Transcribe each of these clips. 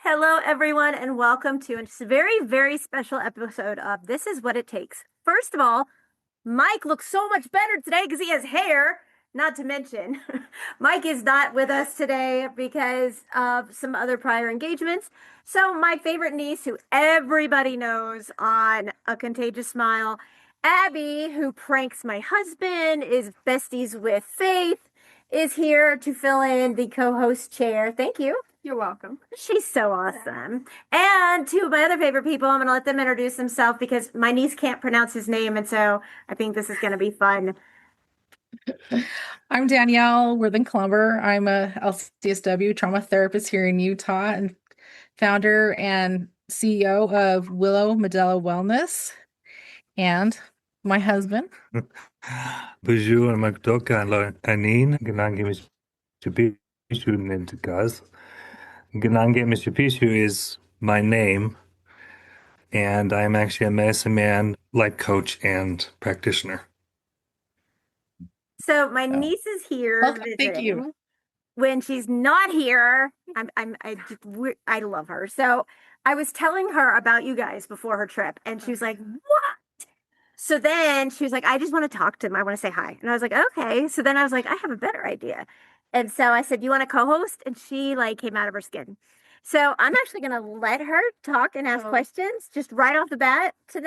Hello, everyone, and welcome to a very, very special episode of This Is What It Takes. First of all, Mike looks so much better today because he has hair. Not to mention, Mike is not with us today because of some other prior engagements. So, my favorite niece, who everybody knows on A Contagious Smile, Abby, who pranks my husband, is besties with Faith, is here to fill in the co-host chair. Thank you. You're welcome. She's so awesome. And two of my other favorite people, I'm going to let them introduce themselves because my niece can't pronounce his name. And so I think this is going to be fun. I'm Danielle Ribbon Clumber. I'm a LCSW trauma therapist here in Utah and founder and CEO of Willow Medella Wellness. And my husband. Pishu and Magdoka Anin, Nganga Mr. Pishu Nintakas. Nganga Mr. Pishu is my name, and I'm actually a medicine man, life coach, and practitioner. So my niece is here. Thank you. When she's not here, I love her. So I was telling her about you guys before her trip, and she was like, "What?" So then she was like, "I just want to talk to him. I want to say hi." And I was like, "Okay." So then I was like, "I have a better idea." And so I said, "You want to co-host?" And she came out of her skin. So I'm actually going to let her talk and ask questions just right off the bat to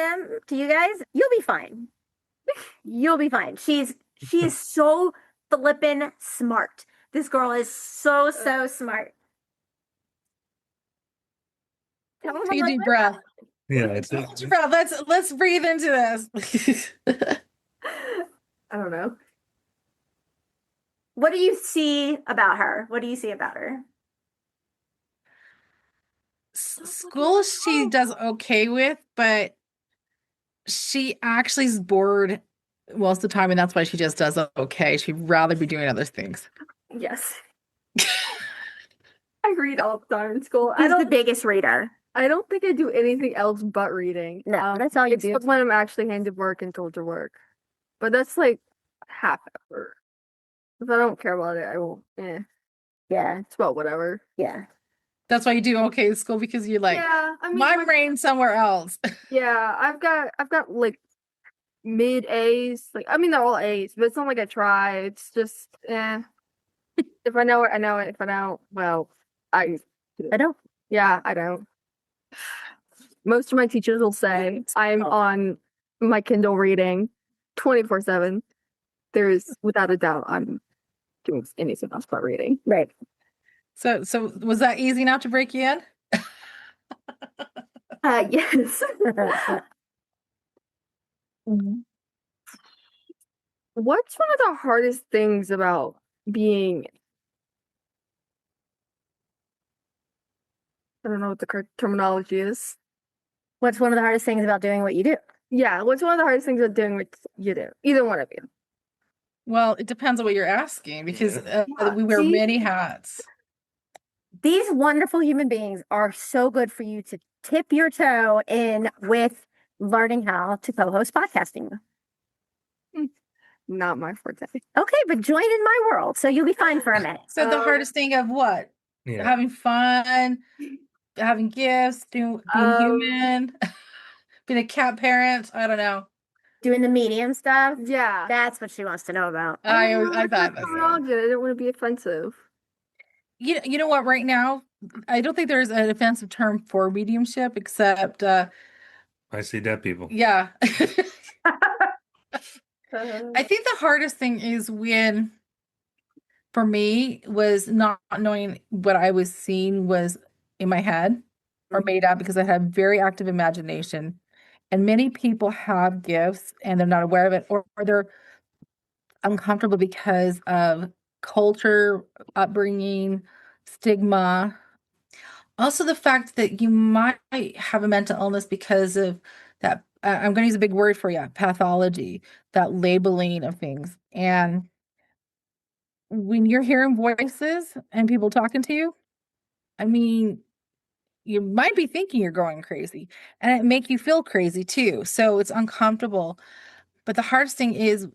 you guys. You'll be fine. You'll be fine. She is so flippin' smart. This girl is so smart. Take a deep breath. Yeah, let's breathe into this. I don't know. What do you see about her? School she does okay with, but she actually is bored most of the time, and that's why she just does okay. She'd rather be doing other things. Yes. I read all the time in school. She's the biggest reader. I don't think I do anything else but reading. No, that's all you do. It's when I'm actually handed work and told to work. But that's like half effort. If I don't care about it, I won't. Yeah. It's about whatever. Yeah. That's why you do okay at school, because you're like, my brain's somewhere else. Yeah, I've got like mid A's. Like, I mean, they're all A's, but it's not like I try. It's just, if I know it, I know it. If I don't, well, I don't. Yeah, I don't. Most of my teachers will say I'm on my Kindle reading 24/7. There's, without a doubt, I'm doing anything else but reading. Right. So was that easy enough to break you in? Yes. What's one of the hardest things about being, I don't know what the correct terminology is. What's one of the hardest things about doing what you do? Yeah, what's one of the hardest things about doing what you do? Either one of you. Well, it depends on what you're asking, because we wear many hats. These wonderful human beings are so good for you to tip your toe in with learning how to co-host podcasting. Not my forte. Okay, but join in my world, so you'll be fine for a minute. So the hardest thing of what? Yeah. Having fun, having gifts, being human, being a cat parent. I don't know. Doing the medium stuff. Yeah, that's what she wants to know about. I thought I didn't want to be offensive. You know what? Right now, I don't think there's an offensive term for mediumship, except I see dead people. Yeah. I think the hardest thing is for me, was not knowing what I was seeing was in my head or made up, because I had very active imagination. And many people have gifts and they're not aware of it, or they're uncomfortable because of culture, upbringing, stigma. Also, the fact that you might have a mental illness because of that. I'm going to use a big word for you, pathology, that labeling of things. And when you're hearing voices and people talking to you, I mean, you might be thinking you're going crazy, and it make you feel crazy too. So it's uncomfortable. But the hardest thing is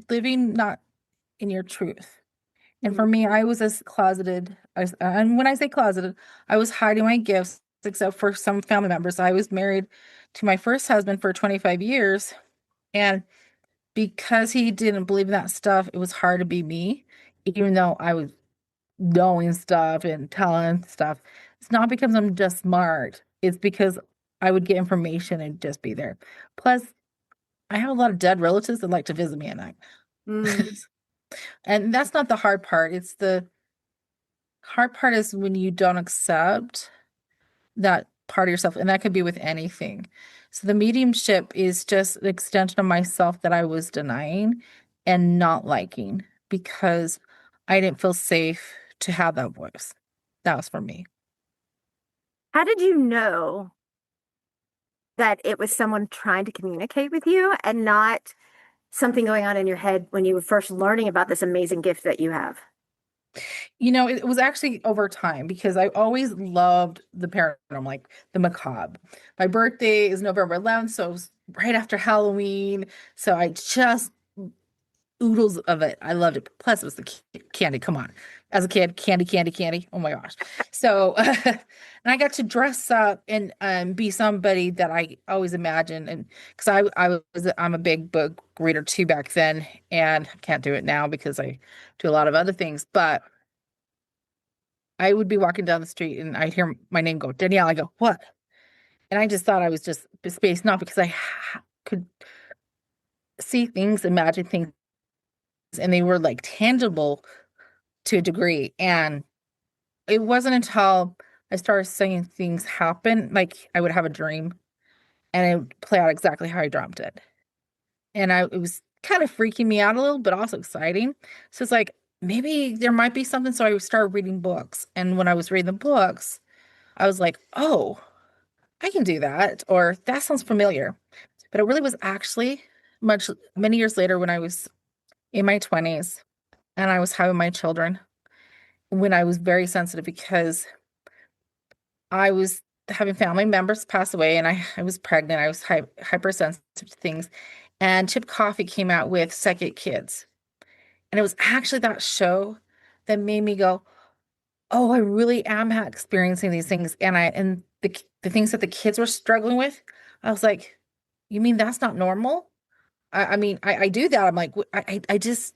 living not in your truth. And for me, I was a closeted And when I say closeted, I was hiding my gifts, except for some family members. I was married to my first husband for 25 years, and because he didn't believe in that stuff, it was hard to be me, even though I was knowing stuff and telling stuff. It's not because I'm just smart. It's because I would get information and just be there. Plus, I have a lot of dead relatives that like to visit me at night. Mm. And that's not the hard part. It's the hard part is when you don't accept that part of yourself, and that could be with anything. So the mediumship is just an extension of myself that I was denying and not liking because I didn't feel safe to have that voice. That was for me. How did you know that it was someone trying to communicate with you and not something going on in your head when you were first learning about this amazing gift that you have? It was actually over time because I always loved the paranormal, like the macabre. My birthday is November 11th, so it was right after Halloween. So I just oodles of it. I loved it. Plus, it was the candy. Come on. As a kid, candy, candy, candy. Oh my gosh. So, and I got to dress up and be somebody that I always imagined. And because I'm a big book reader too back then, and I can't do it now because I do a lot of other things. But I would be walking down the street and I'd hear my name go, Danielle. I go, what? And I just thought I was just space, not because I could see things, imagine things, and they were like tangible to a degree. And it wasn't until I started seeing things happen, like I would have a dream and it would play out exactly how I dreamt it. And it was kind of freaking me out a little, but also exciting. So it's like, maybe there might be something. So I started reading books. And when I was reading the books, I was like, oh, I can do that. Or that sounds familiar. But it really was actually many years later when I was in my 20s and I was having my children, when I was very sensitive because I was having family members pass away and I was pregnant. I was hypersensitive to things. And Chip Coffey came out with Psychic Kids. And it was actually that show that made me go, oh, I really am experiencing these things. And the things that the kids were struggling with, I was like, you mean that's not normal? I do that. I'm like, I just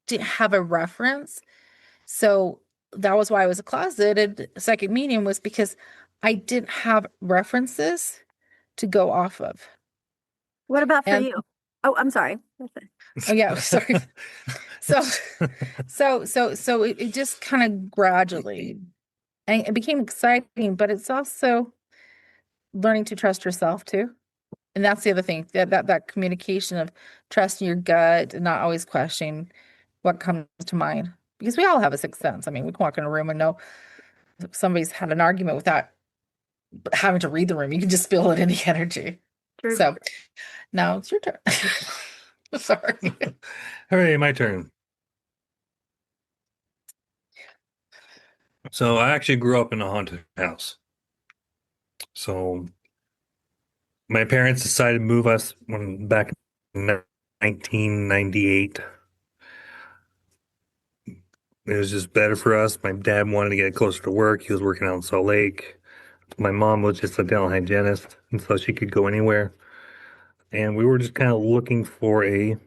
didn't have a reference. So that was why I was a closeted psychic medium, was because I didn't have references to go off of. What about for And you? Oh, I'm sorry. oh yeah, sorry. So it just kind of gradually, and it became exciting, but it's also learning to trust yourself too. And that's the other thing, that communication of trusting your gut and not always questioning what comes to mind. Because we all have a sixth sense. I mean, we can walk in a room and know if somebody's had an argument without having to read the room. You can just feel it in the energy. True. So now it's your turn. Sorry. Hooray, my turn. So I actually grew up in a haunted house. So my parents decided to move us back in 1998. It was just better for us. My dad wanted to get closer to work. He was working out in Salt Lake. My mom was just a dental hygienist, and so she could go anywhere. And we were just kind of looking for a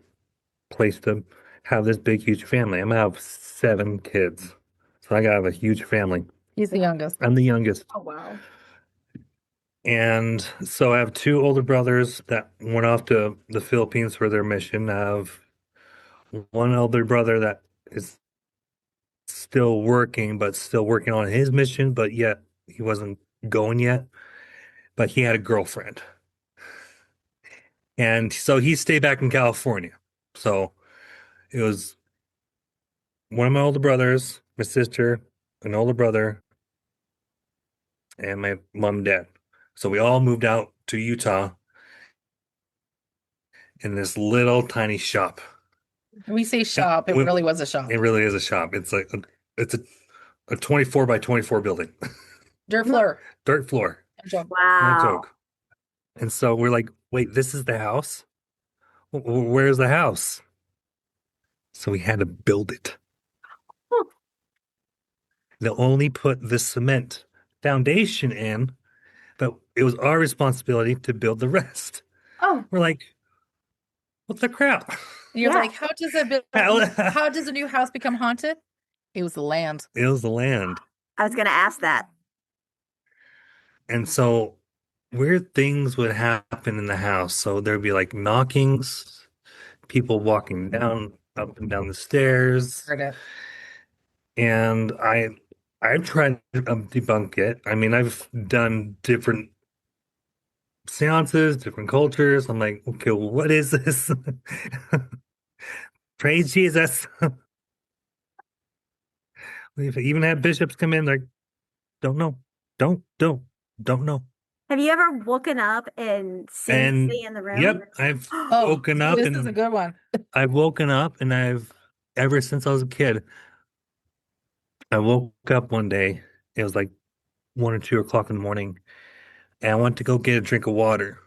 place to have this big, huge family. I'm gonna have 7 kids, so I gotta have a huge family. He's the youngest. I'm the youngest. Oh, wow. And so I have 2 older brothers that went off to the Philippines for their mission. I have one older brother that is still working, but still working on his mission, but yet he wasn't going yet. But he had a girlfriend. And so he stayed back in California. So it was one of my older brothers, my sister, an older brother, and my mom and dad. So we all moved out to Utah in this little tiny shop. When we say shop, it really was a shop. It really is a shop. It's like it's a 24 by 24 building. Dirt floor. Dirt floor. No Wow. joke. And so we're like, wait, this is the house? Where's the house? So we had to build it. They'll only put the cement foundation in, but it was our responsibility to build the rest. Oh, We're like, what the crap? And you're Yeah. like, how does a new house become haunted? It was the land. It was the land. I was gonna ask that. And so weird things would happen in the house. So there'd be like knockings, people walking down, up and down the stairs. Heard it. And I've tried to debunk it. I mean, I've done different seances, different cultures. I'm like, okay, well, what is this? Praise Jesus. We've even had bishops come in like, don't know, don't know. Have you ever woken up and seen And somebody in the room? yep, I've Oh, woken up this and is a good one. I've woken up and ever since I was a kid, I woke up one day. It was like 1 or 2 o'clock in the morning, and I went to go get a drink of water.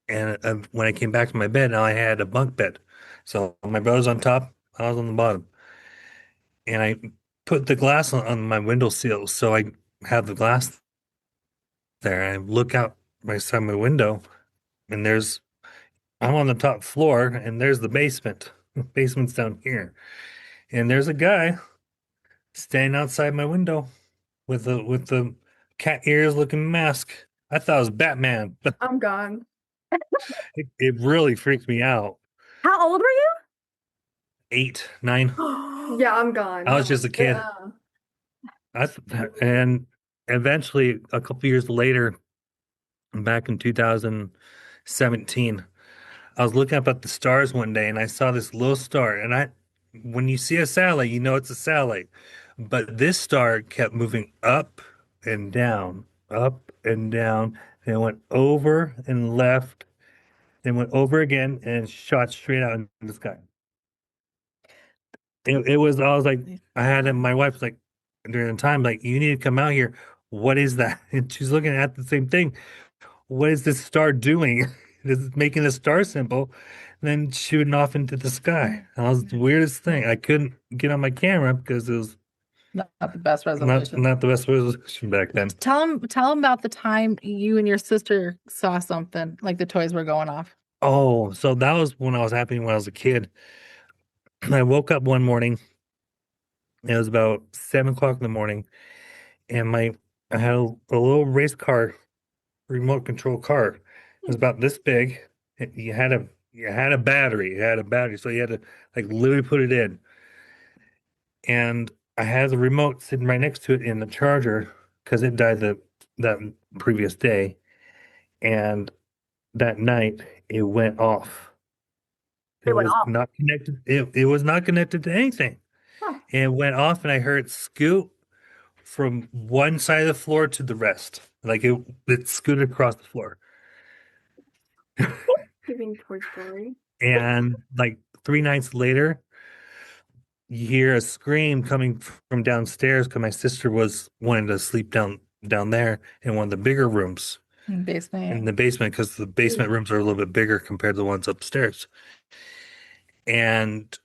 And when I came back to my bed, now I had a bunk bed. So my brother's on top, I was on the bottom. And I put the glass on my windowsill, so I have the glass there. I look out outside my window, and I'm on the top floor, and there's the basement. The basement's down here. And there's a guy standing outside my window with the cat ears looking mask. I thought it was Batman. I'm gone. It really freaked me out. How old were 8, 9. you? Yeah, I'm gone. I was just a kid. And eventually, a couple years later, back in 2017, I was looking up at the stars one day, and I saw this little star. And when you see a satellite, you know it's a satellite. But this star kept moving up and down, up and down. And it went over and left, then went over again, and shot straight out in the sky. I was like, my wife was like, during the time, like, you need to come out here. What is that? And she's looking at the same thing. What is this star doing? This is making a star symbol, and then shooting off into the sky. And that was the weirdest thing. I couldn't get on my camera because it was Not the best resolution. not the best resolution back then. Tell him about the time you and your sister saw something, like the toys were going off. Oh, so that was when I was happening when I was a kid. I woke up one morning. It was about 7 o'clock in the morning, and I had a little race car, remote control car. It was about this big. You had a battery. It had a battery, so you had to like literally put it in. And I had the remote sitting right next to it in the charger because it died that previous day. And that night it went off. It went was off. not connected. It was not connected to anything. Huh. And it went off, and I heard it scoot from one side of the floor to the rest. Like it scooted across the floor. Giving Toy Story. And like 3 nights later, you hear a scream coming from downstairs because my sister was wanting to sleep down there in one of the bigger rooms in Basement. the basement because the basement rooms are a little bit bigger compared to the ones upstairs. And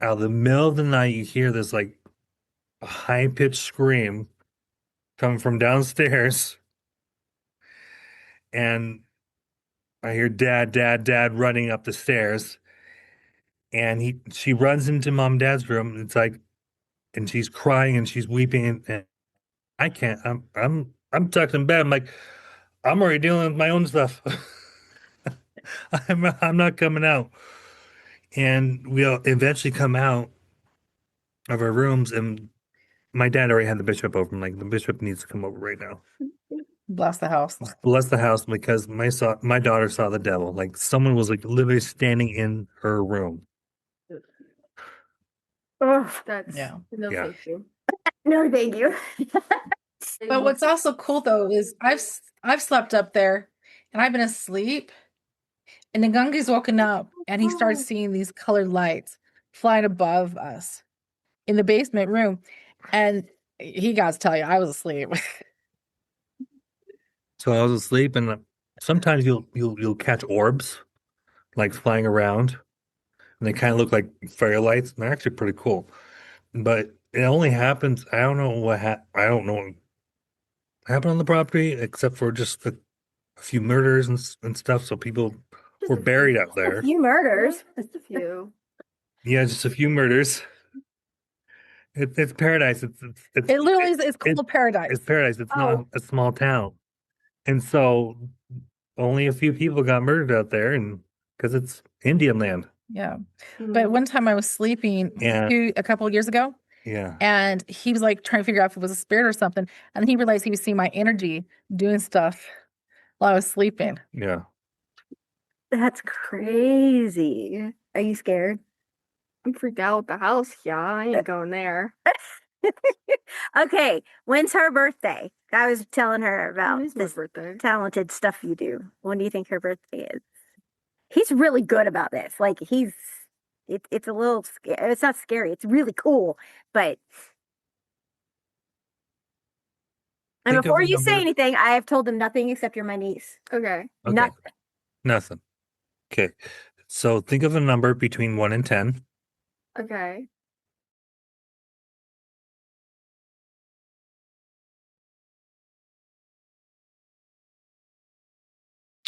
out of the middle of the night, you hear this like a high-pitched scream coming from downstairs. And I hear dad running up the stairs. And she runs into mom and dad's room. It's like, and she's crying and she's weeping. And I can't, I'm tucked in bed. I'm like, I'm already dealing with my own stuff. I'm not coming out. And we'll eventually come out of our rooms, and my dad already had the bishop over. I'm like, the bishop needs to come over right now. Bless the house. Bless the house, because my daughter saw the devil. Like someone was like literally standing in her room. Ugh. That's Yeah. no Yeah. thank you. No, thank you. But what's also cool though is I've slept up there and I've been asleep, and Nganga's woken up and he starts seeing these colored lights flying above us in the basement room, and he got to tell you I was asleep. So I was asleep, and sometimes you'll catch orbs like flying around, and they kind of look like fairy lights, and they're actually pretty cool. But it only happens. I don't know I don't know what happened on the property except for just a few murders and stuff. So people were buried out A there. few murders. Just a few. Yeah, just a few murders. It's paradise. It literally is called paradise. It's paradise. It's Oh. not a small town, and so only a few people got murdered out there, and because it's Indian land. Yeah. Mm. But one time I was sleeping Yeah. a couple of years ago, Yeah. and he was like trying to figure out if it was a spirit or something. And then he realized he was seeing my energy doing stuff while I was sleeping. Yeah. That's crazy. Are you scared? I'm freaked out with the house. Yeah, I ain't going there. Okay, when's her birthday? I was telling her about When is my this birthday? talented stuff you do. When do you think her birthday is? He's really good about this. Like it's a little scary. It's not scary. It's really cool. But and Think of before a you say number. anything, I have told him nothing except you're my niece. Okay. Okay. Nothing. Nothing. Okay. So think of a number between 1 and 10. Okay.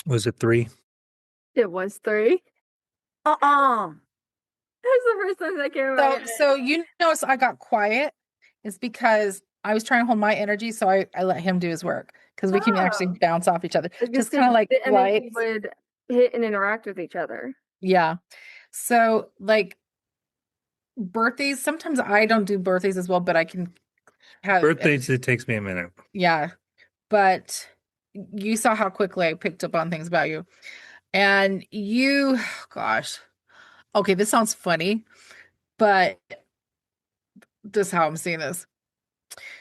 Was it 3? It was 3. Uh-uh. That's the first time that came out. So you notice I got quiet. It's because I was trying to hold my energy, so I let him do his work because we can actually Oh. bounce off each other. It's Just kind of like the energy lights. would hit and interact with each other. Yeah. So like birthdays, sometimes I don't do birthdays as well, but I can have Birthdays, it takes me a minute. Yeah. But you saw how quickly I picked up on things about you. And you, gosh, okay, this sounds funny, but this is how I'm seeing this.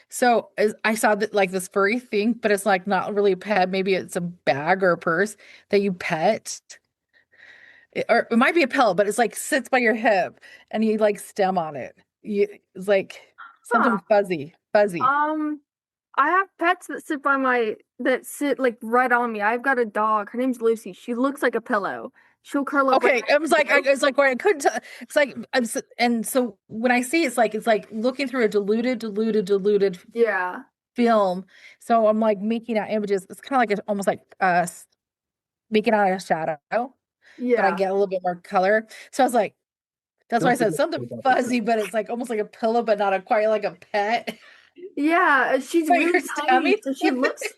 So I saw that like this furry thing, but it's like not really a pet. Maybe it's a bag or a purse that you pet. Or it might be a pillow, but it's like sits by your hip and you like stem on it. It's like something Huh. fuzzy. I have pets that sit like right on me. I've got a dog. Her name's Lucy. She looks like a pillow. She'll curl up. Okay, it was like where I couldn't tell. It's like and so when I see it's like looking through a diluted Yeah. film. So I'm like making out images. It's kind of like almost like making out a shadow, but Yeah. I get a little bit more color. So I was like, that's why I said something fuzzy, but it's like almost like a pillow, but not quite like a pet. Yeah, she's Like really your tiny, tummy? so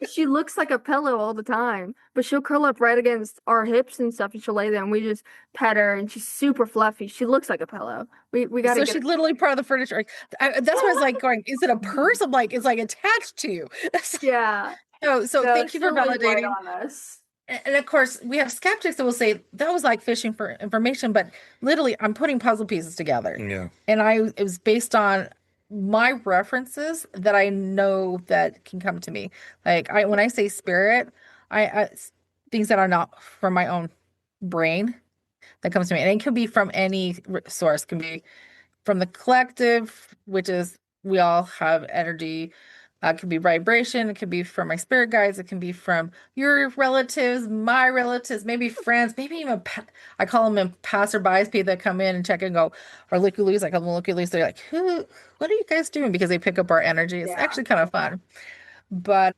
she looks like a pillow all the time. But she'll curl up right against our hips and stuff, and she'll lay there, and we just pet her, and she's super fluffy. She looks like a pillow. We gotta So get she's literally part of the furniture. That's why I was like going, is it a purse? I'm like, it's like attached to you. yeah. So No, thank you for she'll live right validating. on us. And of course, we have skeptics that will say that was like fishing for information, but literally, I'm putting puzzle pieces together. Yeah. And it was based on my references that I know that can come to me. Like when I say spirit, I things that are not from my own brain that comes to me, and it can be from any source. It can be from the collective, which is we all have energy. It can be vibration. It can be from my spirit guides. It can be from your relatives, my relatives, maybe friends, maybe even I call them passerbys, people that come in and check and go, or looky-loos. I call them looky-loos. They're like, what are you guys doing? Because they pick up our energy. It's actually kind of fun. But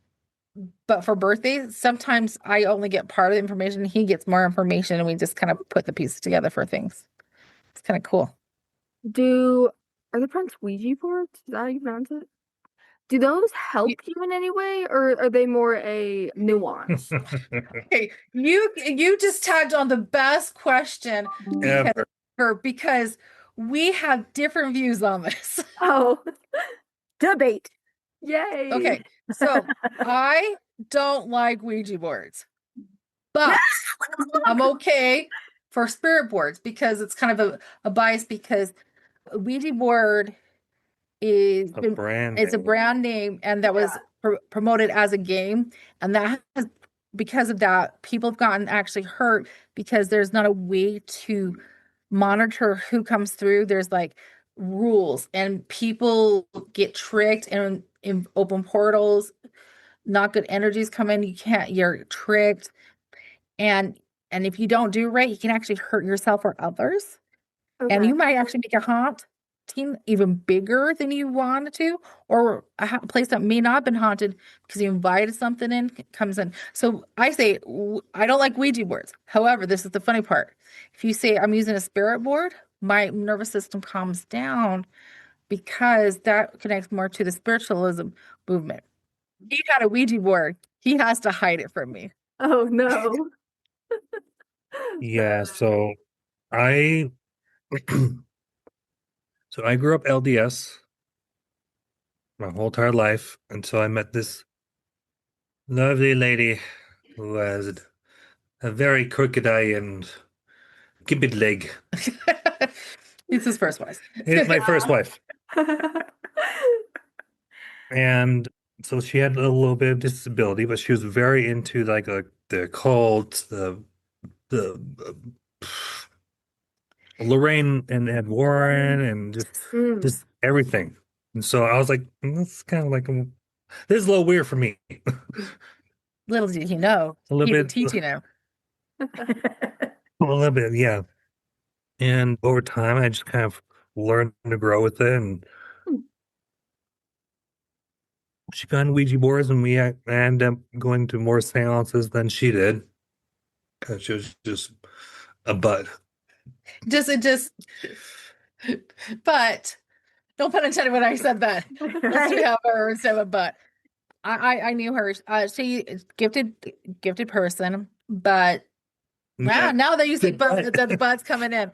for birthdays, sometimes I only get part of the information. He gets more information, and we just kind of put the pieces together for things. It's kind of cool. Are the prints Ouija boards? Is that how you pronounce it? Do those help you in any way, or are they more a nuance? Okay, you just tagged on the best question because we have different views on this. Oh, Debate. yay. Okay, so I don't like Ouija boards, but I'm okay for spirit boards because it's kind of a bias because a Ouija board is A brand. it's a brand name, and that was promoted as a game, and that has, because of that, people have gotten actually hurt because there's not a way to monitor who comes through. There's like rules, and people get tricked and in open portals. Not good energies come in. You're tricked, and if you don't do right, you can actually hurt yourself or others, and Okay. you might actually make a haunt attracting even bigger than you wanted to, or a place that may not have been haunted because you invited something in comes in. So I say, I don't like Ouija boards. However, this is the funny part. If you say I'm using a spirit board, my nervous system calms down because that connects more to the spiritualism movement. He got a Ouija board. He has to hide it from me. Oh no. Yeah, so I so I grew up LDS my whole entire life until I met this lovely lady who has a very crooked eye and gibbed leg. It's his first wife. It's my first wife. And so she had a little bit of disability, but she was very into like the occult, the Lorraine and Ed Warren and just everything. And so I was like, that's kind of like this is a little weird for me. Little did he know. A little He'd be bit. teaching him. A little bit, yeah. And over time, I just kind of learned to grow with it. And she got on Ouija boards, and we ended up going to more seances than she did because she was just a bud. But don't put intended when I said that. Let's have her instead of a but. I knew her. She is gifted person, but Yeah. now that you say but, the but's coming in.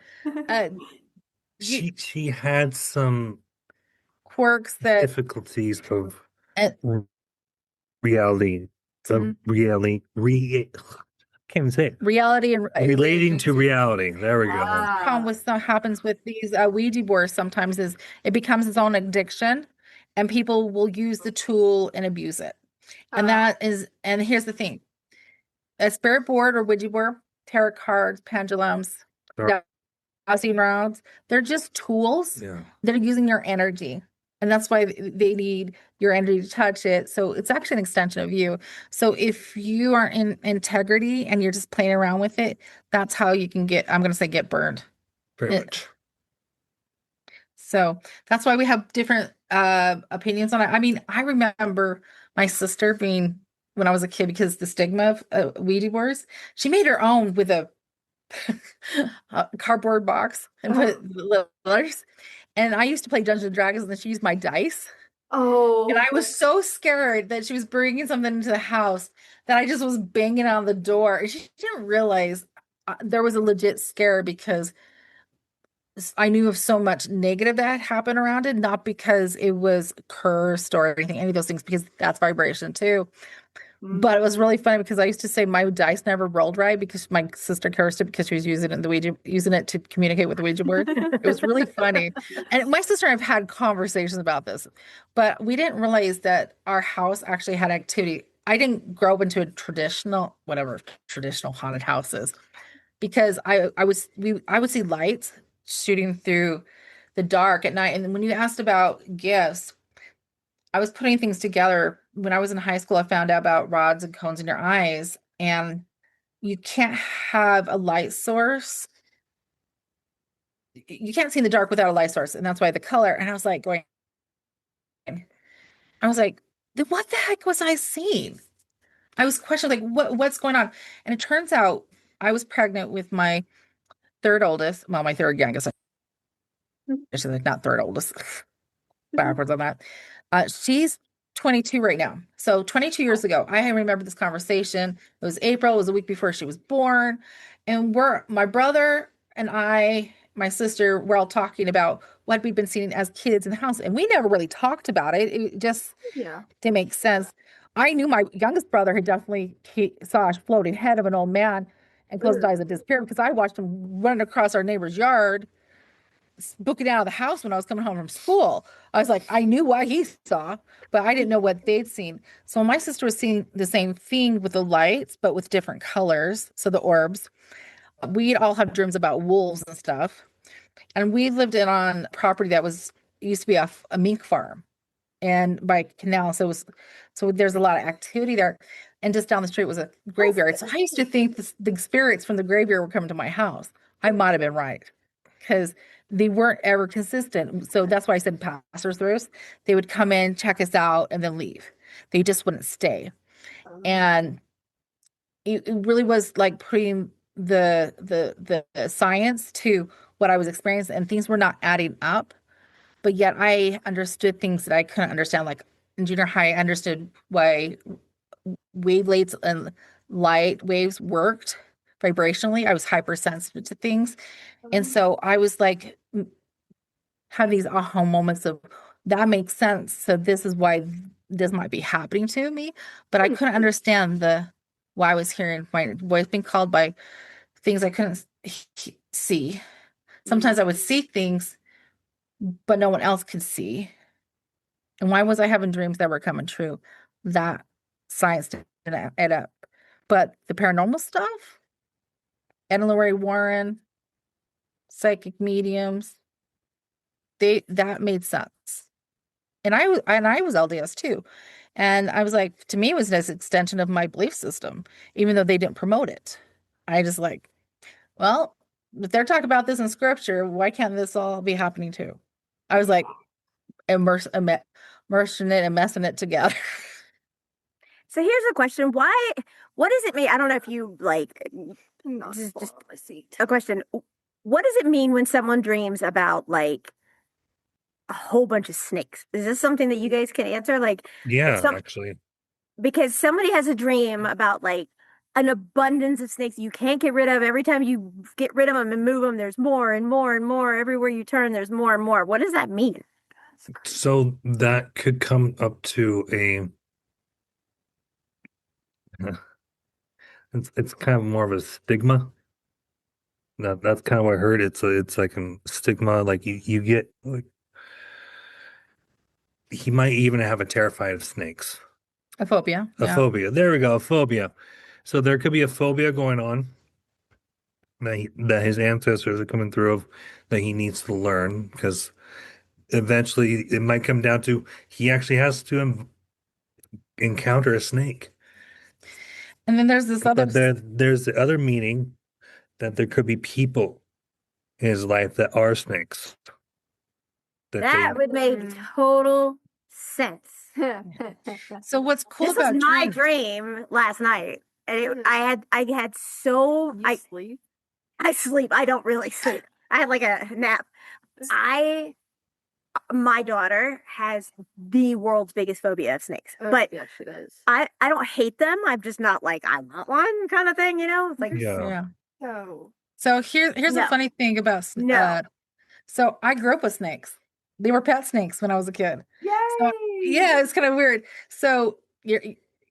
She had some Quirks that difficulties of Uh, reality. Can't even say it. reality and Relating to reality. There we go. problem with what happens with these Ouija boards sometimes is it becomes its own addiction, and people will use the tool and abuse it. And here's the thing: a spirit board or Ouija board, tarot cards, pendulums, dowsing rounds, they're just tools. Yeah. They're using your energy. And that's why they need your energy to touch it. So it's actually an extension of you. So if you are in integrity and you're just playing around with it, that's how you can get burned. Pretty much. So that's why we have different opinions on it. I mean, I remember my sister being, when I was a kid, because the stigma of Ouija boards, she made her own with a cardboard box and put letters. And I used to play Dungeons and Dragons, and then she used my dice. Oh. And I was so scared that she was bringing something into the house that I just was banging on the door. And she didn't realize there was a legit scare because I knew of so much negative that happened around it, not because it was cursed or anything, any of those things, because that's vibration too. But it was really funny because I used to say my dice never rolled right because my sister cursed it because she was using it to communicate with the Ouija board. It was really funny. And my sister and I have had conversations about this, but we didn't realize that our house actually had activity. I didn't grow up into a traditional haunted houses because I would see lights shooting through the dark at night. And when you asked about gifts, I was putting things together. When I was in high school, I found out about rods and cones in your eyes, and you can't have a light source. You can't see in the dark without a light source, and that's why the color. And I was like, then what the heck was I seeing? I was questioning, like, what's going on? And it turns out I was pregnant with my third oldest, well, my third youngest. She's like not third oldest, backwards on that. She's 22 right now. So 22 years ago, I remember this conversation. It was April. It was a week before she was born. And my brother and I, my sister, we're all talking about what we'd been seeing as kids in the house. And we never really talked about it. It just didn't make sense. I knew my youngest brother had definitely saw a floating head of an old man and closed his eyes and disappeared because I watched him running across our neighbor's yard, booking out of the house when I was coming home from school. I was like, I knew what he saw, but I didn't know what they'd seen. So my sister was seeing the same thing with the lights, but with different colors. So the orbs. We'd all have dreams about wolves and stuff. And we lived on property that used to be a mink farm and by canal. So there's a lot of activity there. And just down the street was a graveyard. So I used to think the spirits from the graveyard were coming to my house. I might have been right. Because they weren't ever consistent. So that's why I said pass-throughs. They would come in, check us out, and then leave. They just wouldn't stay. And it really was like putting the science to what I was experiencing, and things were not adding up. But yet I understood things that I couldn't understand. Like in junior high, I understood why wavelengths and light waves worked vibrationally. I was hypersensitive to things. And so I was like, have these aha moments of that makes sense. So this is why this might be happening to me. But I couldn't understand why I was hearing my voice being called by things I couldn't see. Sometimes I would see things, but no one else could see. And why was I having dreams that were coming true? That science didn't add up. But the paranormal stuff, Ed and Lorraine Warren, psychic mediums, that made sense. And I was LDS too. And I was like, to me, it was an extension of my belief system, even though they didn't promote it. I just like, well, if they're talking about this in scripture, why can't this all be happening too? I was like, immersing it and messing it together. So here's a question. What does it mean? I don't know if you like, just a question. What does it mean when someone dreams about like a whole bunch of snakes? Is this something that you guys can answer? Like, Yeah, actually. because somebody has a dream about like an abundance of snakes you can't get rid of. Every time you get rid of them and move them, there's more and more and more. Everywhere you turn, there's more and more. What does that mean? So that could come up to it's kind of more of a stigma. That's kind of what I heard. It's like a stigma. Like you get like he might even have a terrified of snakes. A phobia. A phobia. There we go. A phobia. So there could be a phobia going on that his ancestors are coming through of that he needs to learn because eventually it might come down to he actually has to encounter a snake. And then there's this other. But there's the other meaning that there could be people in his life that are snakes. That would make total sense. So what's cool This about was my dreams? dream last night. And I had so I sleep. I don't really sleep. I had like a nap. My daughter has the world's biggest phobia of snakes. But yeah, she does. I don't hate them. I'm just not like I want one kind of thing, you know? It's like Yeah. Oh. So here's No. a funny thing about No. so I grew up with snakes. They were pet snakes when I was a kid. Yay! So, yeah, it's kind of weird. So you're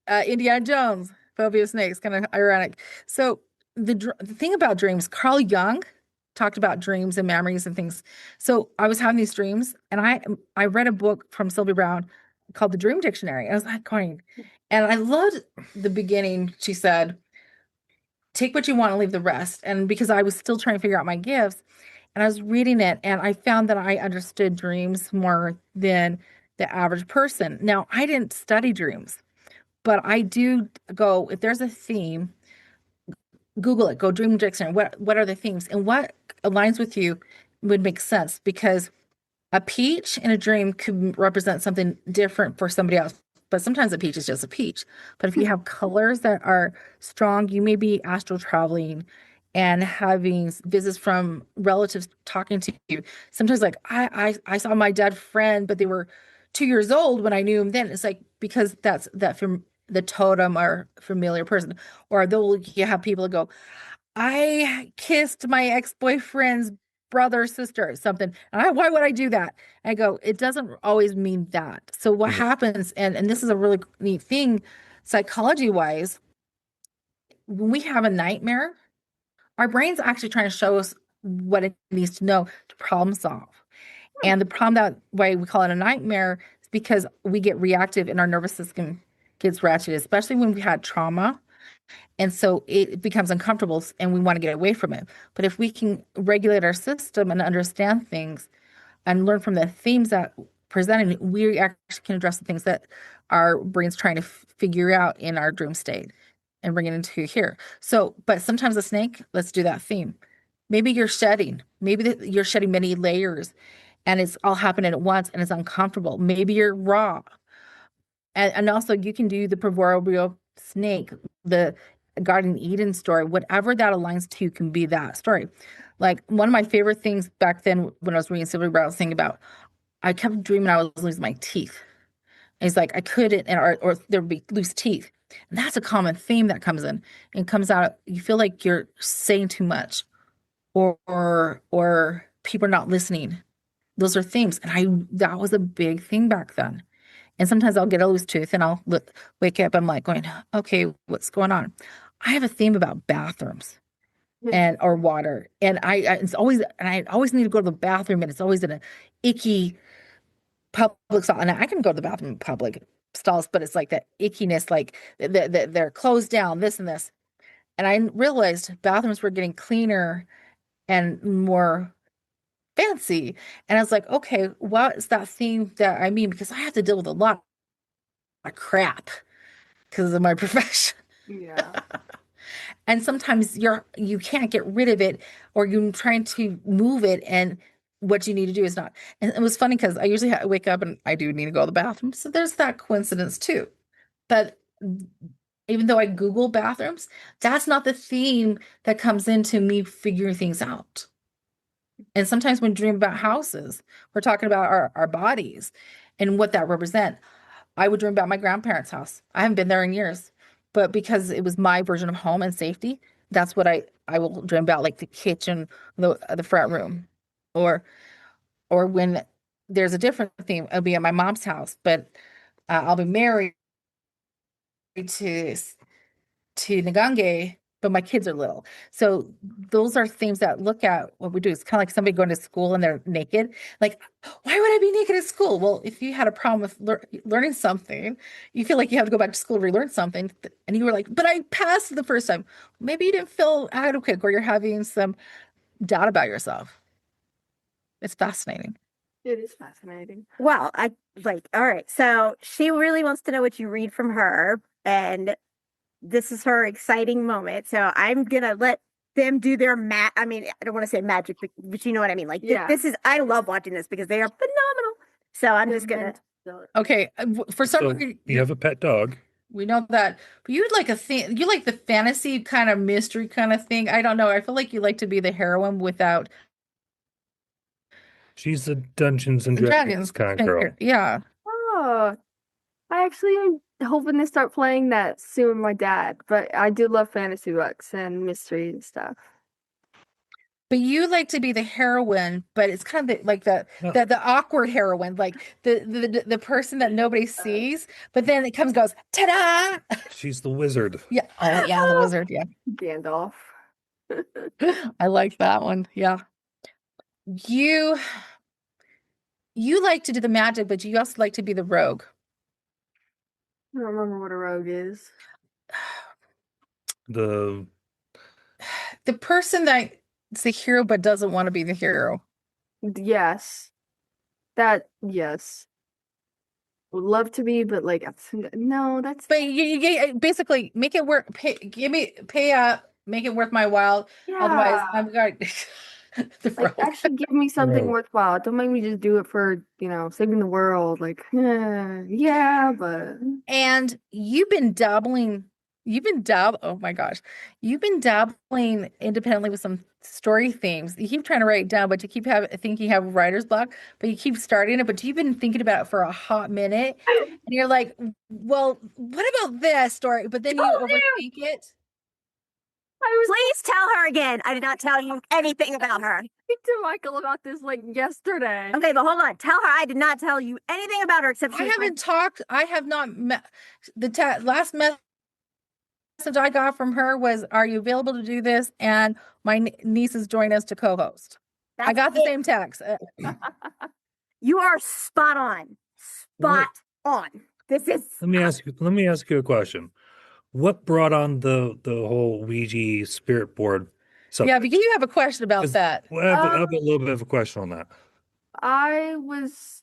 Indiana Jones, phobia of snakes, kind of ironic. So the thing about dreams, Carl Jung talked about dreams and memories and things. So I was having these dreams, and I read a book from Sylvia Brown called The Dream Dictionary. I was like going, and I loved the beginning. She said, take what you want and leave the rest. And because I was still trying to figure out my gifts, and I was reading it, and I found that I understood dreams more than the average person. Now, I didn't study dreams, but I do go, if there's a theme, Google it, go Dream Dictionary. What are the themes? And what aligns with you would make sense, because a peach in a dream could represent something different for somebody else. But sometimes a peach is just a peach. But if you have colors that are strong, you may be astral traveling and having visits from relatives talking to you. Sometimes like I saw my dead friend, but they were 2 years old when I knew him then. It's like because that's from the totem or familiar person. Or you have people that go, I kissed my ex-boyfriend's brother, sister, or something. And why would I do that? I go, it doesn't always mean that. So what happens, and this is a really neat thing, psychology wise, when we have a nightmare, our brain's actually trying to show us what it needs to know to problem solve. And the problem that why we call it a nightmare is because we get reactive and our nervous system gets ratcheted, especially when we had trauma. And so it becomes uncomfortable and we want to get away from it. But if we can regulate our system and understand things and learn from the themes that presented, we actually can address the things that our brain's trying to figure out in our dream state and bring it into here. So, but sometimes a snake, let's do that theme. Maybe you're shedding. Maybe you're shedding many layers and it's all happening at once and it's uncomfortable. Maybe you're raw. And also you can do the proverbial snake, the Garden Eden story, whatever that aligns to can be that story. Like one of my favorite things back then when I was reading Sylvia Browne, I was thinking about, I kept dreaming I was losing my teeth. And it's like I couldn't, or there would be loose teeth. And that's a common theme that comes in and comes out. You feel like you're saying too much, or people are not listening. Those are themes, and that was a big thing back then. And sometimes I'll get a loose tooth, and I'll wake up. I'm like going, okay, what's going on? I have a theme about bathrooms and or water, and I always need to go to the bathroom, and it's always in an icky public stall, and I can go to the bathroom in public stalls, but it's like that ickiness, like they're closed down, this and this. And I realized bathrooms were getting cleaner and more fancy. And I was like, okay, what is that theme that I mean? Because I have to deal with a lot of crap because of my profession. Yeah. And sometimes you can't get rid of it, or you're trying to move it, and what you need to do is not. And it was funny because I usually wake up and I do need to go to the bathroom. So there's that coincidence too. But even though I Google bathrooms, that's not the theme that comes into me figuring things out. And sometimes when we dream about houses, we're talking about our bodies and what that represent. I would dream about my grandparents' house. I haven't been there in years, but because it was my version of home and safety, that's what I will dream about, like the kitchen, the front room, or when there's a different theme, I'll be at my mom's house, but I'll be married to Nganga, but my kids are little. So those are things that look at what we do. It's kind of like somebody going to school and they're naked. Like, why would I be naked at school? Well, if you had a problem with learning something, you feel like you have to go back to school to relearn something. And you were like, but I passed the first time. Maybe you didn't feel adequate, or you're having some doubt about yourself. It's fascinating. It is fascinating. Well, all right. So she really wants to know what you read from her, and this is her exciting moment. So I'm gonna let them do their I mean, I don't want to say magic, but you know what I mean. Like, Yeah. I love watching this because they are phenomenal. So I'm just gonna. Okay, for some So reason, you have a pet dog. we know that, but you'd like you like the fantasy kind of mystery kind of thing. I don't know. I feel like you like to be the heroine without She's a Dungeons and Dragons kind of girl. Yeah. Oh, I actually am hoping to start playing that soon with my dad, but I do love fantasy books and mystery and stuff. But you like to be the heroine, but it's kind of like the awkward heroine, like the person that nobody sees, but then it comes and goes, ta-da! She's the wizard. Yeah. Oh, yeah, the wizard. Yeah. Gandalf. I like that one. Yeah. You like to do the magic, but you also like to be the rogue. I don't remember what a rogue is. The person that's the hero but doesn't want to be the hero. Yes. Yes. Would love to be, but like, no, that's. But you basically make it work. Pay up, make it worth my while. Yeah. Otherwise, I'm going. Like, actually give me something worthwhile. Don't make me just do it for, saving the world. Like, yeah, but. And you've been dabbling. Oh my gosh. You've been dabbling independently with some story themes. You keep trying to write it down, but you keep thinking you have writer's block, but you keep starting it, but you've been thinking about it for a hot minute. And you're like, well, what about this story? But then you overthink it. Please tell her again. I did not tell you anything about her. Speak to Michael about this like yesterday. Okay, but hold on. Tell her I did not tell you anything about her except I have not met the last message I got from her was, are you available to do this? And my niece is joining us to co-host. I got the same text. You are spot on. Spot on. This is. Let me ask you a question. What brought on the whole Ouija spirit board subject? Yeah, because you have a question about that. Well, I have a little bit of a question on that. I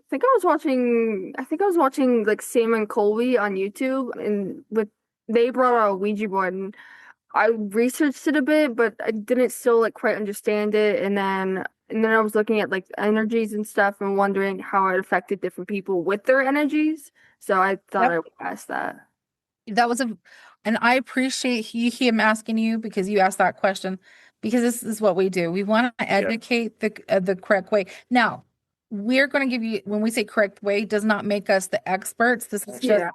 think I was watching like Sam and Colby on YouTube, and they brought out a Ouija board, and I researched it a bit, but I didn't still like quite understand it. And then I was looking at like energies and stuff and wondering how it affected different people with their energies. So I thought I would ask that. That was and I appreciate him asking you because you asked that question because this is what we do. We want to educate the correct way. Now, we're going to give you, when we say correct way, does not make us the experts. This is just,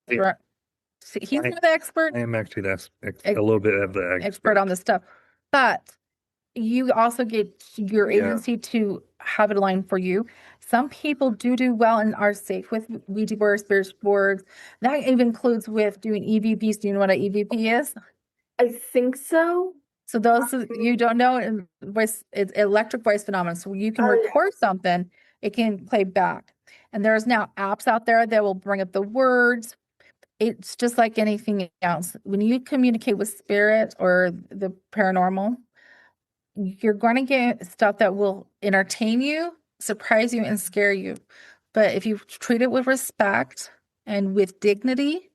he's not the expert. I am actually a little bit of the expert on this stuff, but you also get your agency to have it aligned for you. Some people do well and are safe with Ouija boards, spiritual boards. That even includes with doing EVPs. Do you know what an EVP is? I think so. So those you don't know, it's electric voice phenomenon. So you can record something, it can play back. And there's now apps out there that will bring up the words. It's just like anything else. When you communicate with spirit or the paranormal, you're going to get stuff that will entertain you, surprise you, and scare you. But if you treat it with respect and with dignity,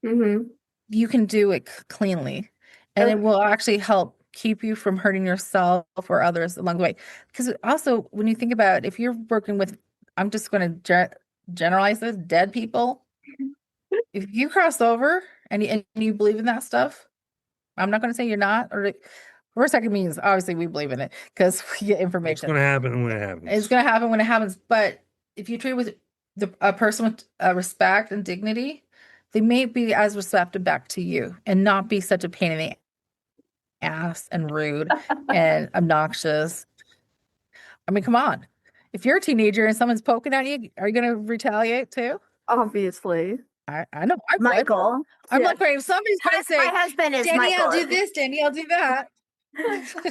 you can do it cleanly. And it will actually help keep you from hurting yourself or others along the way. Because also, when you think about it, if you're working with, I'm just going to generalize this, dead people, if you cross over and you believe in that stuff, I'm not going to say you're not, or first second means obviously we believe in it because we get information. It's going to happen when it happens. It's going to happen when it happens. But if you treat with a person with respect and dignity, they may be as receptive back to you and not be such a pain in the ass and rude and obnoxious. I mean, come on. If you're a teenager and someone's poking at you, are you going to retaliate too? Obviously. I know. Michael. I'm like, if somebody's going to say, my husband is Danielle, Michael. do this, Danielle, do that.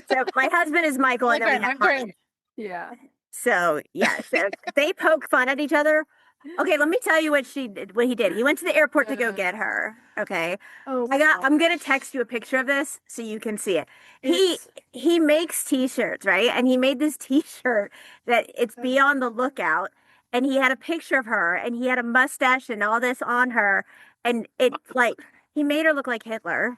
So my husband is Michael, and then we have Mike. Yeah. So they poke fun at each other. Okay, let me tell you what he did. He went to the airport to go get her. Okay. Oh, I'm gonna text you a picture of this so you can see it. He makes t-shirts, right? And he made this t-shirt that it's Be on the Lookout. And he had a picture of her and he had a mustache and all this on her. And it he made her look like Hitler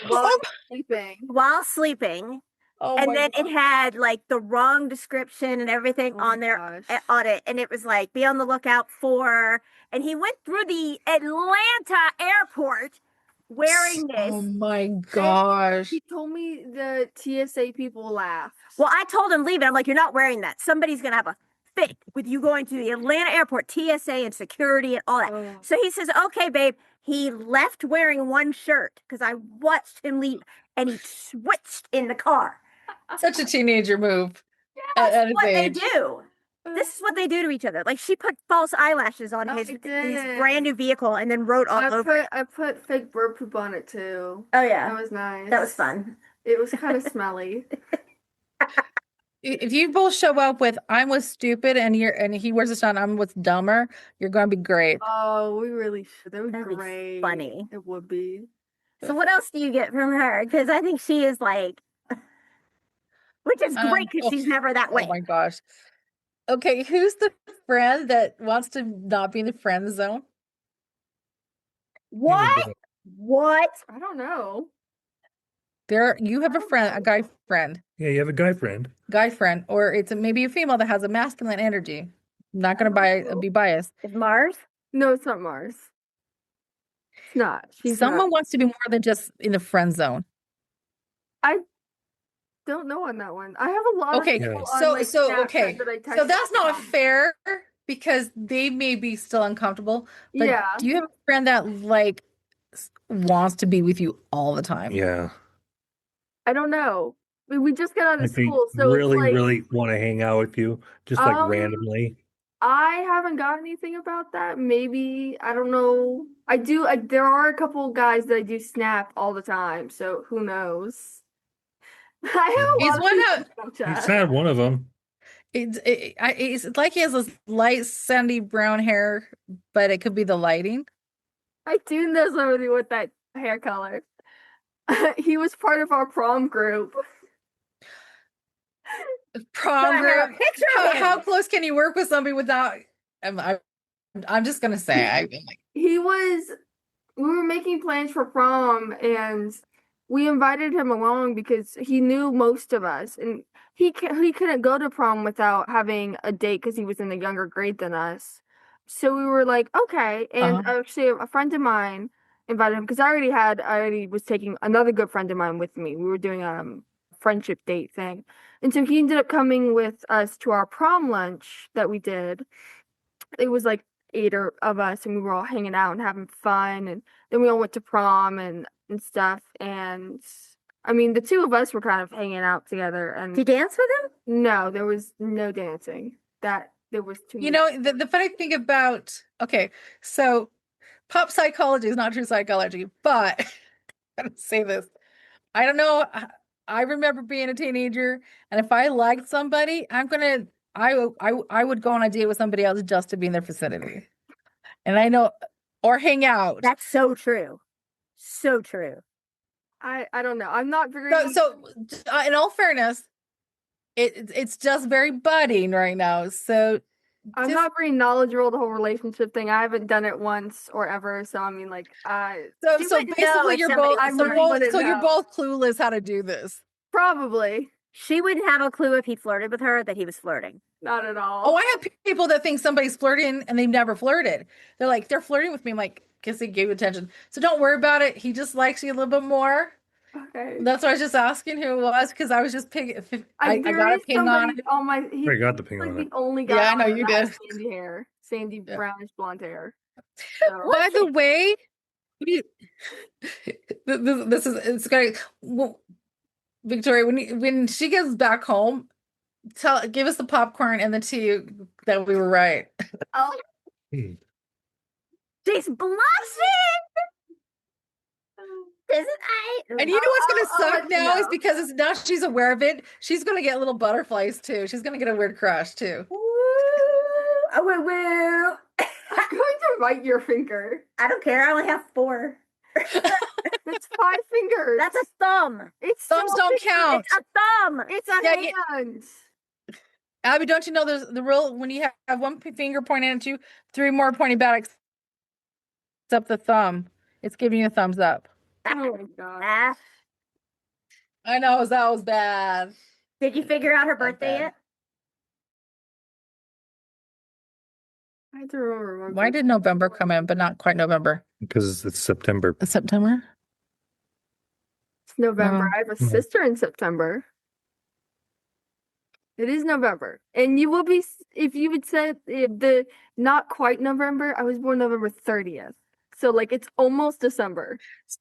while sleeping. Oh, and then it had like the wrong description and everything on there on it. And it was like, be on the lookout for, and he went through the Atlanta airport wearing this. Oh my gosh. He told me the TSA people laugh. Well, I told him leave it. I'm like, you're not wearing that. Somebody's going to have a fit with you going to the Atlanta airport, TSA and security and all that. Oh. So he says, okay, babe. He left wearing one shirt because I watched him leave and he switched in the car. Such a teenager move. That's what they do. This is what they do to each other. Like she put false eyelashes on his brand new vehicle and then wrote all over. I put fake bird poop on it too. Oh yeah, that was nice. That was fun. It was kind of smelly. If you both show up with "I'm with stupid" and he wears a sign "I'm with dumber," you're going to be great. Oh, we really should. That would be That'd great. Be funny. It would be. So what else do you get from her? Because I think she is like, which is great because she's never that way. Oh my gosh. Okay, who's the friend that wants to not be in the friend zone? What? What? I don't know. You have a friend, a guy friend. Yeah, you have a guy friend. Guy friend, or it's maybe a female that has a masculine energy. I'm not going to be biased. Is Mars? No, it's not Mars. It's not. Someone wants to be more than just in the friend zone. I don't know on that one. I have a lot of people on, so Snapchat that I text so that's not fair because they may be still uncomfortable. But do you have a friend that like wants to be with you all the time? Yeah. I don't know. We just got out of school, so really, it's like, really want to hang out with you, just like randomly. I haven't got anything about that. Maybe, I don't know. I do. There are a couple guys that I do snap all the time, so who knows? I have a lot of He's not one of them. It's like he has this light, sandy brown hair, but it could be the lighting. I do know somebody with that hair color. He was part of our prom group. Prom group. How close can you work with somebody without? I'm just gonna say he was. We were making plans for prom, and we invited him along because he knew most of us, and he couldn't go to prom without having a date because he was in a younger grade than us. So we were like, okay. And actually, a friend of mine invited him because I already was taking another good friend of mine with me. We were doing a friendship date thing, and so he ended up coming with us to our prom lunch that we did. It was like 8 of us, and we were all hanging out and having fun, and then we all went to prom and stuff. And I mean, the two of us were kind of hanging out together. And Did you dance with him? no, there was no dancing. There was too You much. know, the funny thing about, okay, so pop psychology is not true psychology, but I'm gonna say this. I don't know. I remember being a teenager, and if I liked somebody, I would go on a date with somebody else just to be in their vicinity. And I know, or hang out. That's so true. So true. I don't know. I'm not very. So in all fairness, it's just very budding right now. So I'm not very knowledgeable the whole relationship thing. I haven't done it once or ever. So I mean, like, so She wouldn't know basically if you're somebody- both I really wouldn't you're know. both clueless how to do this. probably She wouldn't have a clue if he flirted with her that he was flirting. not at all. Oh, I have people that think somebody's flirting and they've never flirted. They're like, they're flirting with me. I'm like, guess he gave attention. So don't worry about it. He just likes you a little bit more. Okay. That's why I was just asking who it was, because I was just picking. I There got a is ping on somebody it. on my. He's I got the ping like on the it. only guy. Yeah, I know on you that has did. Sandy hair, sandy Yeah. brownish blonde hair. So. By the way, this is it's great. Well, Victoria, when she gets back home, give us the popcorn and the tea that we were right. Oh, She's blushing. Isn't I? And you know what's I'll gonna suck let you now is know. because now she's aware of it. She's gonna get little butterflies too. She's gonna get a weird crush too. Woo! Oh, woo, woo. I'm going to bite your finger. I don't care. I only have 4. That's 5 fingers. That's a thumb. It's Thumbs so don't big. count. It's a thumb. It's a Yeah, hand. Abby, don't you know there's the rule when you have one finger pointing at you, 3 more pointing back except the thumb. It's giving you a thumbs up. Oh my god. Ah. I know that was bad. Did you figure out her birthday bad. yet? I have to remember. my Why birthday. did November come in, but not quite November? Because it's September. September? It's November. No. I have a No. sister in September. It is November, and you will be if you would say the not quite November. I was born November 30th, so like it's almost December.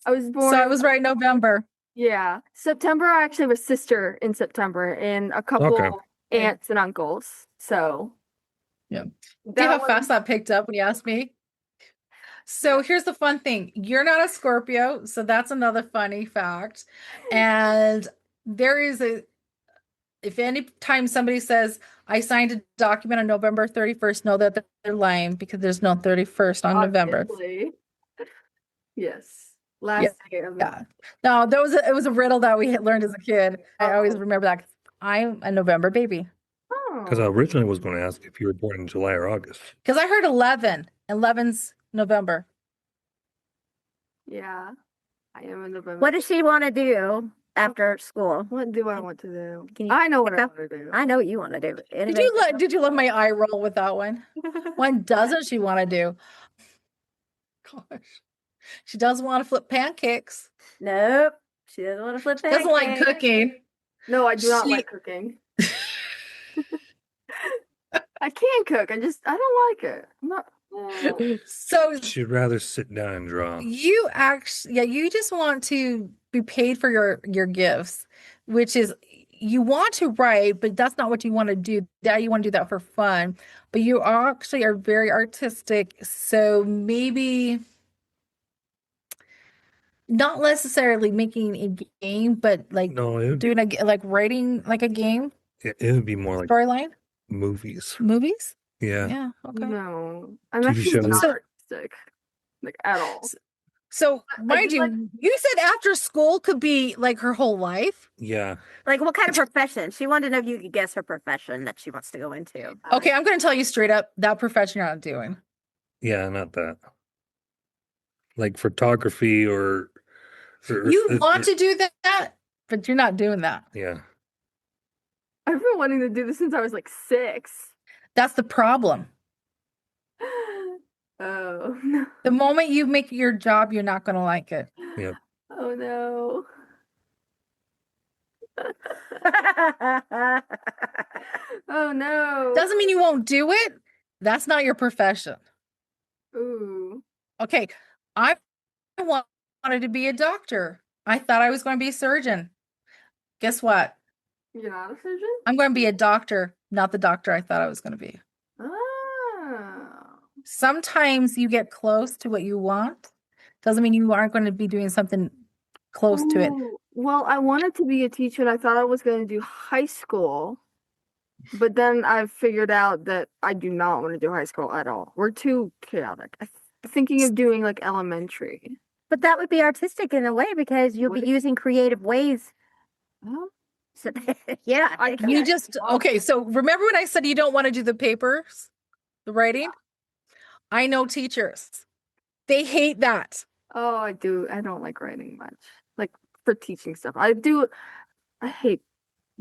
I was born. So I was right, November. Yeah, September. I actually have a sister in September, and a couple Okay. aunts and uncles. So Yeah. See that how one- fast that picked up when you asked me? So here's the fun thing. You're not a Scorpio, so that's another funny fact. And there is if any time somebody says, I signed a document on November 31st, know that they're lying because there's no 31st on November. obviously. Yes, last day of the Yeah. No, it was a riddle that we had learned as a kid. I always remember that 'cause I'm a November baby. Because I originally was going to ask if you were born in July or August. Because I heard 11. 11's November. Yeah, I am in November. What does she want to do after school? What do I want to do? Can you I know what I pick up? want to do. I know what you want to do. Did you love my eye roll with that one? What doesn't she want to do? Gosh. She doesn't want to flip pancakes. Nope. She doesn't want to flip Doesn't like pancakes. cooking. No, I do not She- like cooking. I can cook. I don't like it. I'm not. So She'd rather sit down and draw. you actually, you just want to be paid for your gifts, which is you want to write, but that's not what you want to do. That you want to do that for fun, but you actually are very artistic. So maybe not necessarily making a game, but like No, it would, doing like writing like a game it would be more like storyline, movies. movies. Yeah. Yeah. Okay. No, I'm TV actually shows. not So- artistic, like at all. So mind do you, like- you said after school could be like her whole life. Yeah. Like, what kind of profession? She wanted to know if you could guess her profession that she wants to go into. Okay, I'm going to tell you straight up that profession you're not doing. Yeah, not that. Like photography or You want to do that, but you're not doing that. Yeah. I've been wanting to do this since I was like 6. That's the problem. Oh no. The moment you make it your job, you're not going to like it. Yep. Oh no. Oh no. Doesn't mean you won't do it. That's not your profession. Ooh. Okay, I wanted to be a doctor. I thought I was going to be a surgeon. Guess what? You're not a surgeon? I'm going to be a doctor, not the doctor I thought I was going to be. Oh. Sometimes you get close to what you want. Doesn't mean you aren't going to be doing something close to it. Ooh. Well, I wanted to be a teacher and I thought I was going to do high school. But then I figured out that I do not want to do high school at all. We're too chaotic. I'm thinking of doing like elementary. But that would be artistic in a way because you'll be Would it? using creative ways. Oh. So, yeah. I think You that- just, okay, so remember when I said you don't want to do the papers, the writing? I know teachers. They hate that. Oh, I do. I don't like writing much. Like for teaching stuff. I hate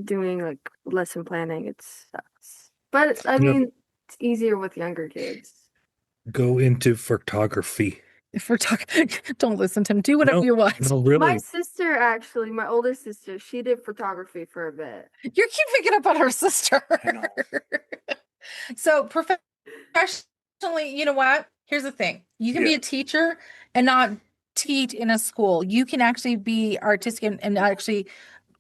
doing like lesson planning. It sucks. But I Yep. mean, it's easier with younger kids. Go into photography. If we're talking, don't listen to him. Do whatever you want. No, really. My sister, actually, my older sister, she did photography for a bit. You keep picking up on her sister. know. So professionally, you know what? Here's the thing. You can be Yeah. a teacher and not teach in a school. You can actually be artistic and actually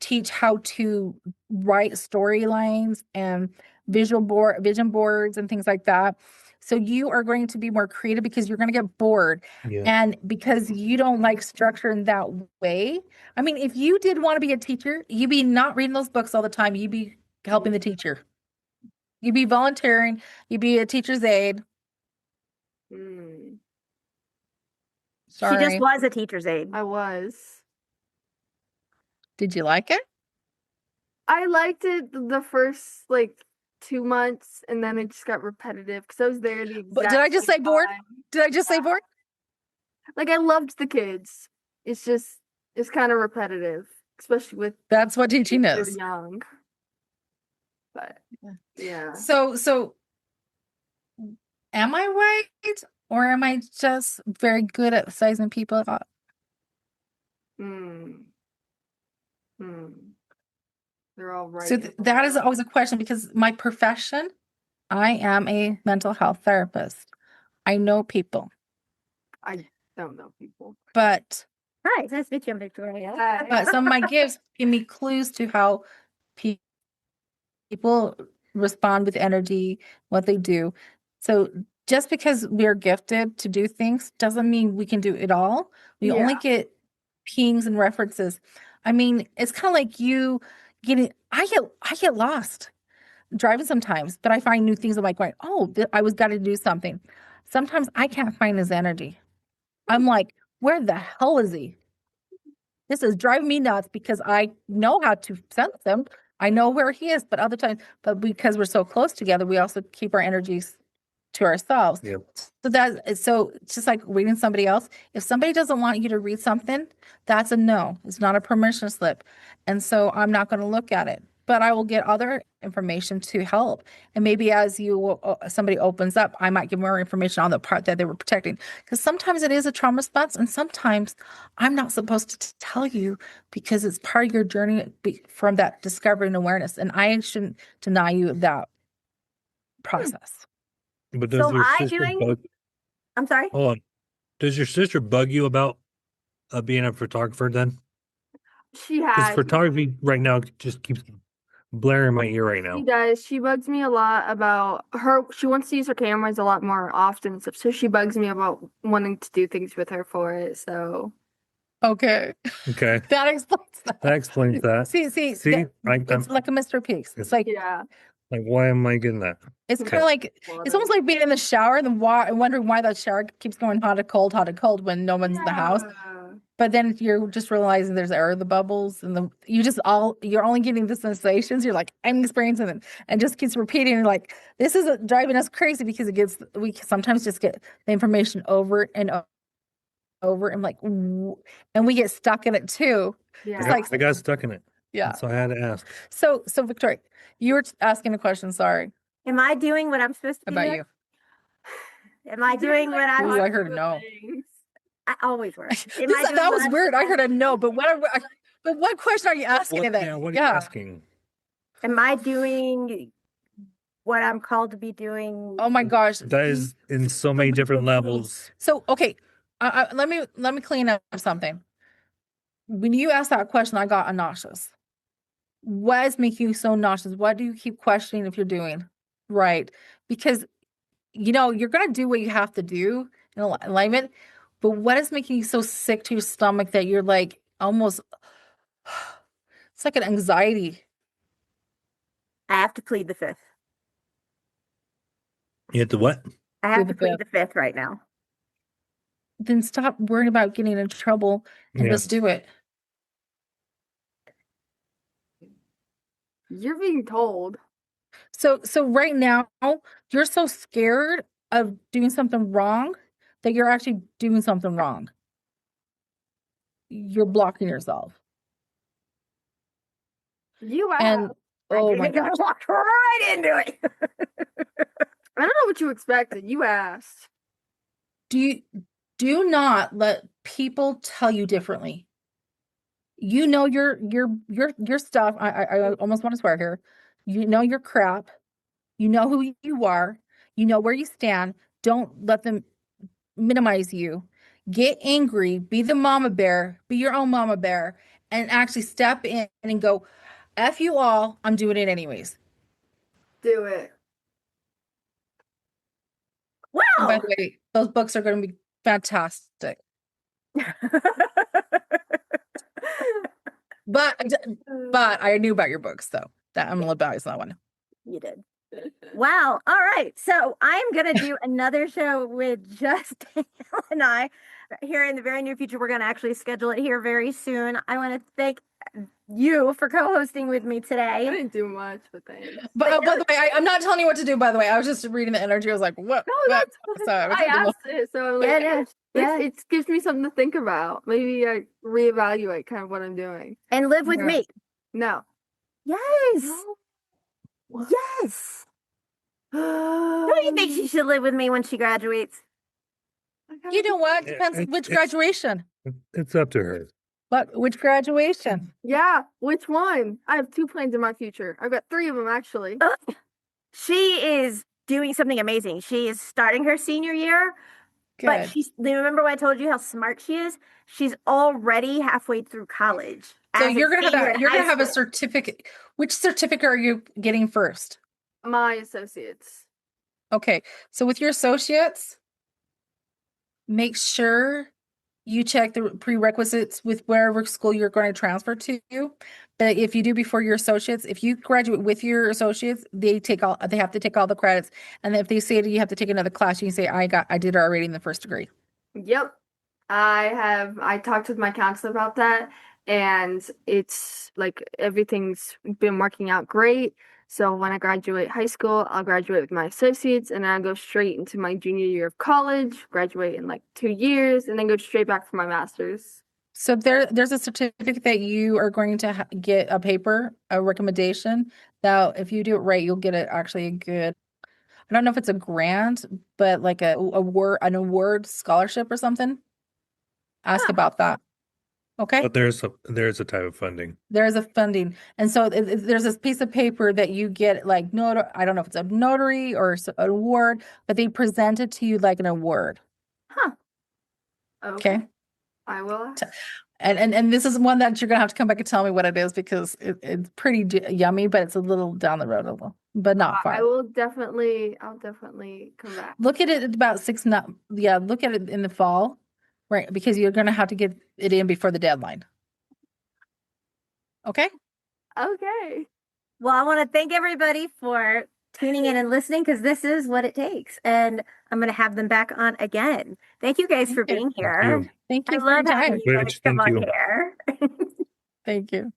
teach how to write storylines and vision boards and things like that. So you are going to be more creative because you're going to get bored. Yeah. And because you don't like structure in that way. I mean, if you did want to be a teacher, you'd be not reading those books all the time. You'd be helping the teacher. You'd be volunteering. You'd be a teacher's aide. Hmm. Sorry. She just was a teacher's aide. I was. Did you like it? I liked it the first like 2 months, and then it just got repetitive because I was there the But exact did I just say same bored? time. Did I just say bored? Like I loved the kids. It's kind of repetitive, especially with That's what teaching they're is. young. But yeah. So am I right? Or am I just very good at sizing people up? Hmm. Hmm. They're all right. So that is always a question because my profession, I am a mental health therapist. I know people, I don't know people. but Hi, nice to meet you, Victoria. some of my gifts give me clues to how people respond with energy, what they do. So just because we're gifted to do things doesn't mean we can do it all. We only Yeah. get pings and references. I mean, it's kind of like you getting. I get lost driving sometimes, but I find new things. I'm like, right, I was got to do something. Sometimes I can't find his energy. I'm like, where the hell is he? This is driving me nuts because I know how to sense him. I know where he is, but other times, but because we're so close together, we also keep our energies to ourselves. Yep. So it's just like reading somebody else. If somebody doesn't want you to read something, that's a no. It's not a permission slip. And so I'm not going to look at it, but I will get other information to help. And maybe as somebody opens up, I might give more information on the part that they were protecting. Because sometimes it is a trauma response, and sometimes I'm not supposed to tell you because it's part of your journey from that discovery and awareness. And I shouldn't deny you that process. But does So your I sister doing- bug? I'm sorry. Hold on. Does your sister bug you about being a photographer then? She Because has. photography right now just keeps blaring in my ear right now. She does. She bugs me a lot about her. She wants to use her cameras a lot more often and stuff. So she bugs me about wanting to do things with her for it. So Okay. Okay. That explains that. That explains that. See, it's like a Mr. Peaks. It's like yeah. Like, why am I getting that? it's Okay. kind of like it's almost like being in the shower and wondering why that shower keeps going hot and cold when no one's in the house. But then you're just realizing there's air in the bubbles and you're only getting the sensations. You're like, I'm experiencing it, and just keeps repeating. You're like, this is driving us crazy because we sometimes just get the information over and over and like, and we get stuck in it too. Yeah. It's like, I got stuck in it. yeah. So I had to ask. So Victoria, you were asking a question. Sorry Am I doing what I'm supposed to be about doing? you. Am I doing what I'm? Ooh, I heard a no. I always work. Am This- I doing that what was I'm weird. I supposed- heard a no, but what question are you asking? What, then? yeah, what are you asking? Am I doing what I'm called to be doing? Oh my gosh. That is in so many different levels. So okay, let me clean up something. When you asked that question, I got nauseous. What is making you so nauseous? What do you keep questioning if you're doing right? Because you're gonna do what you have to do in alignment, but what is making you so sick to your stomach that you're like almost it's like an anxiety. I have to plead the fifth. You have to what? I have Plead to the plead the fifth right now. Then stop worrying about getting in trouble and Yeah. just do it. You're being told. So right now you're so scared of doing something wrong that you're actually doing something wrong. You're blocking yourself. You And asked. oh I my got gosh. walked right into it. I don't know what you expected. You asked. Do not let people tell you differently. You know your stuff. I almost want to swear here. You know your crap. You know who you are. You know where you stand. Don't let them minimize you. Get angry. Be the mama bear. Be your own mama bear, and actually step in and go, "F you all. I'm doing it anyways." Do it. And by Wow. the way, those books are going to be fantastic. But I knew about your books, though. That I'm gonna bias that one. You did. Wow. All right. So I'm going to do another show with just Danielle and I here in the very near future. We're going to actually schedule it here very soon. I want to thank you for co-hosting with me I today. didn't do much, but thanks. But by the way, I'm not telling you what to do. By the way, I was just reading the energy. I was like, what? No, what? that's So I asked it, so I'm like, Yeah, it is. Yeah. it gives me something to think about. Maybe I reevaluate kind of what I'm doing. And live with Yeah. me. No. Yes. Yes. Who do you think she should live with me when she graduates? You know what? Depends which graduation. It's up to her. But which graduation? Yeah, which one? I have 2 plans in my future. I've got 3 of them actually. She is doing something amazing. She is starting her senior year, but Good. remember when I told you how smart she is? She's already halfway through college. So as a you're gonna senior have in you're gonna high have a school. certificate. Which certificate are you getting first? My associates. Okay. So with your associates, make sure you check the prerequisites with wherever school you're going to transfer to. But if you do before your associates, if you graduate with your associates, they have to take all the credits. And if they say that you have to take another class, you can say, I did it already in the first degree. Yep. I talked with my counselor about that, and it's like everything's been working out great. So when I graduate high school, I'll graduate with my associates, and then I'll go straight into my junior year of college, graduate in like 2 years, and then go straight back for my master's. So there's a certificate that you are going to get a recommendation. That if you do it right, you'll get actually a good, I don't know if it's a grant, but like an award scholarship or something. Ask about that. Okay. But there's a type of funding. There is a funding. And so there's this piece of paper that you get like, I don't know if it's a notary or an award, but they present it to you like an award. Okay. I will. And this is one that you're going to have to come back and tell me what it is because it's pretty yummy, but it's a little down the road a little, but not far. I'll definitely come back. Look at it at about look at it in the fall, right? Because you're going to have to get it in before the deadline. Okay. Okay. Well, I want to thank everybody for tuning in and listening because this is what it takes. And I'm going to have them back on again. Thank you guys for being here. Thank you I for your love having time. you guys come Thank on you. here. Thank you.